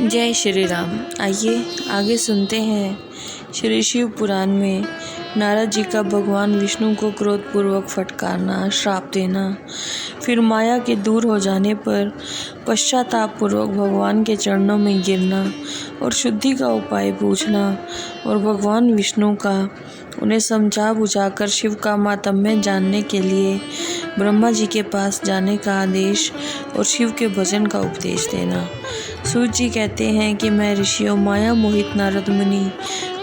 जय श्री राम। आइए आगे सुनते हैं श्री शिव पुराण में नारद जी का भगवान विष्णु को क्रोधपूर्वक फटकारना, श्राप देना, फिर माया के दूर हो जाने पर पश्चाताप पूर्वक भगवान के चरणों में गिरना और शुद्धि का उपाय पूछना और भगवान विष्णु का उन्हें समझा बुझाकर शिव का मातम्य जानने के लिए ब्रह्मा जी के पास जाने का आदेश और शिव के भजन का उपदेश देना। सूत जी कहते हैं कि मैं ऋषियों माया मोहित नारद मुनि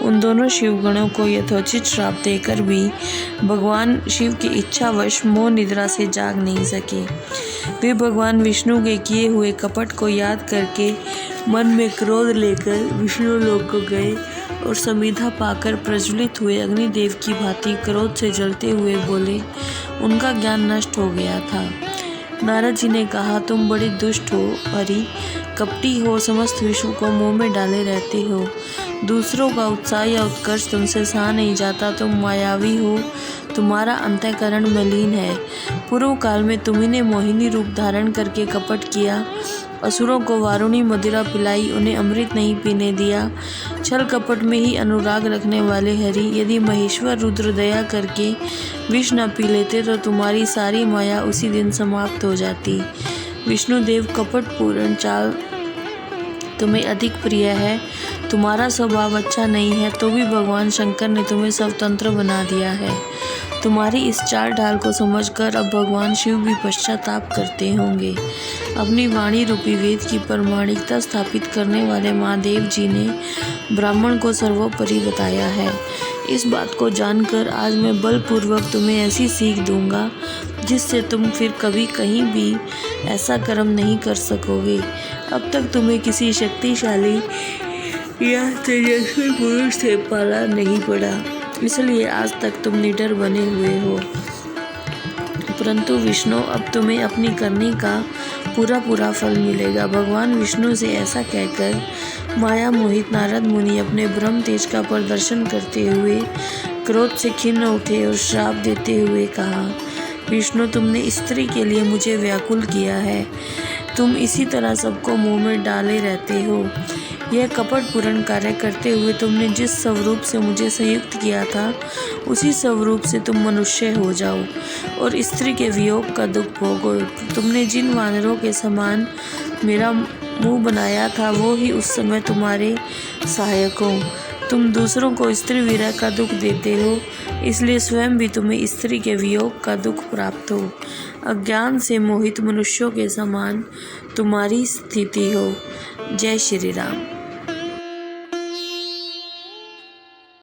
उन दोनों शिवगणों को यथोचित श्राप देकर भी भगवान शिव की इच्छावश मोह निद्रा से जाग नहीं सके। वे भगवान विष्णु के किए हुए कपट को याद करके मन में क्रोध लेकर विष्णु लोक को गए और समिधा पाकर प्रज्वलित हुए अग्निदेव की भांति क्रोध से जलते हुए बोले। उनका ज्ञान नष्ट हो गया था। नारद जी ने कहा, तुम बड़े दुष्ट हो हरि, कपटी हो, समस्त विश्व को मोह में डाले रहते हो। दूसरों का उत्साह या उत्कर्ष तुमसे सहा नहीं जाता। तुम मायावी हो, तुम्हारा अंतःकरण मलिन है। पूर्व काल में तुम्ही ने मोहिनी रूप धारण करके कपट किया, असुरों को वारुणी मदिरा पिलाई, उन्हें अमृत नहीं पीने दिया। छल कपट में ही अनुराग रखने वाले हरि, यदि महेश्वर रुद्र दया करके विष न पी लेते तो तुम्हारी सारी माया उसी दिन समाप्त हो जाती। विष्णुदेव कपटपूर्ण चाल तुम्हें अधिक प्रिय है। तुम्हारा स्वभाव अच्छा नहीं है तो भी भगवान शंकर ने तुम्हें स्वतंत्र बना दिया है। तुम्हारी इस चाल ढाल को समझकर अब भगवान शिव भी पश्चाताप करते होंगे। अपनी वाणी रूपी वेद की प्रमाणिकता स्थापित करने वाले महादेव जी ने ब्राह्मण को सर्वोपरि बताया है। इस बात को जानकर आज मैं बलपूर्वक तुम्हें ऐसी सीख दूंगा जिससे तुम फिर कभी कहीं भी ऐसा कर्म नहीं कर सकोगे। अब तक तुम्हें किसी शक्तिशाली या तेजस्वी पुरुष से पाला नहीं पड़ा, इसलिए आज तक तुम निडर बने हुए हो। परंतु विष्णु, अब तुम्हें अपनी करनी का पूरा फल मिलेगा। भगवान विष्णु से ऐसा कहकर माया मोहित नारद मुनि अपने ब्रह्म तेज का प्रदर्शन करते हुए क्रोध से खिन्न उठे और श्राप देते हुए कहा, विष्णु, तुमने स्त्री के लिए मुझे व्याकुल किया है। तुम इसी तरह सबको मुंह में डाले रहते हो। यह कपटपूर्ण कार्य करते हुए तुमने जिस स्वरूप से मुझे संयुक्त किया था उसी स्वरूप से तुम मनुष्य हो जाओ और स्त्री के वियोग का दुख भोगो। तुमने जिन वानरों के समान मेरा मुंह बनाया था वो ही उस समय तुम्हारे सहायक हो। तुम दूसरों को स्त्री विरह का दुख देते हो, इसलिए स्वयं भी तुम्हें स्त्री के वियोग का दुख प्राप्त हो। अज्ञान से मोहित मनुष्यों के समान तुम्हारी स्थिति हो। जय श्री राम।